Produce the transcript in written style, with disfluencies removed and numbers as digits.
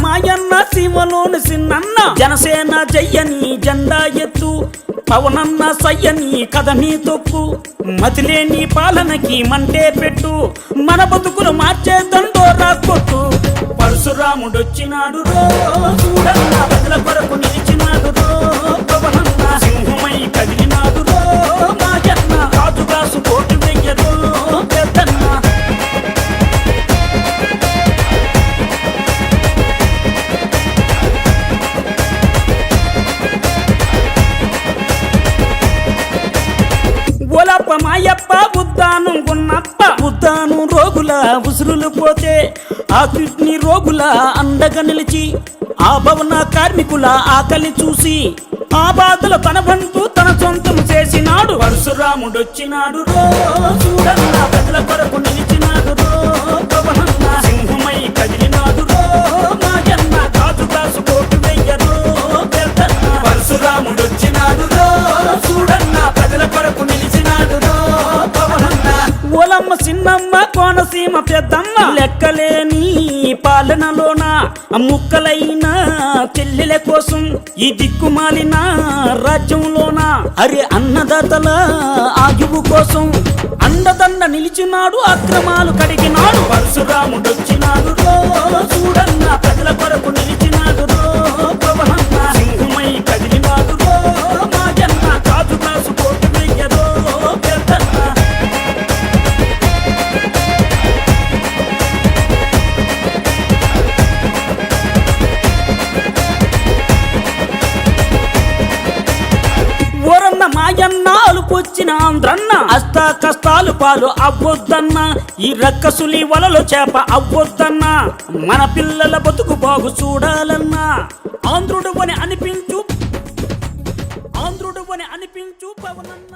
మాయన్న సీమలోని సిన్నన్న జనసేన జయ్యని జెండా ఎత్తు పవనన్న సయ్యని కథని తొక్కు మతిలేని పాలనకి మంటే పెట్టు మన బతుకులు మార్చే దండోరా కొట్టు పరశురాముడొచ్చినాడు రో చూడన్న ప్రజల కొరకు నిలిచినాడు రో పవనన్న సింహమై కదిలినాడు రో మాయన్న రాజుగాసు కోటి వెయ్యరో పెద్దన్న ఓలప్ప మాయప్ప ఉద్దానం గున్నప్ప ఉద్దానం రోగుల ఉసురులు పోతే ఆ కిడ్నీ రోగుల అండగా నిలిచి ఆ భవన కార్మికుల ఆకలి చూసి ఆ బాధలు తన బంధు తన సొంతం చేసినాడు పరశురాముడొచ్చినాడు రో చూడన్న ప్రజల కొరకు నిలిచినాడు రో పవనన్న సింహమై కదిలినాడు రో మాయన్న కాజుగాసు కోటి వెయ్యరో పెద్దన్న పరశురాముడొచ్చినాడు రో చూడన్న ప్రజల కొరకు నిలిచినాడు రో పవనన్న ఓలమ్మ సిన్నమ్మ కోనసీమ పెద్దమ్మ లెక్కలేని పాలనలోన ముక్కలైన చెల్లెల కోసం ఈ దిక్కుమాలిన రాజ్యంలోన అరే అన్నదాతల ఆయువు కోసం అండదండ నిలిచినాడు అక్రమాలు కడిగినాడు పరశురాముడొచ్చినాడు రో చూడన్న ప్రజల కొరకు నిలిచినాడు రో పవనన్న సింహమై కదిలినాడు రో మాయన్న కాజుగాసు కోటి వెయ్యరో పెద్దన్న ఓరన్న మాయన్న అలుపొచ్చిన ఆంధ్రన్న అష్ట కష్టాలు పాలు అవ్వొద్దన్న ఈ రక్కసులి వలలో చేప అవ్వొద్దన్న మన పిల్లల బతుకు బాగు చూడాలన్నా ఆంధ్రుడు అని అనిపించు పవనన్న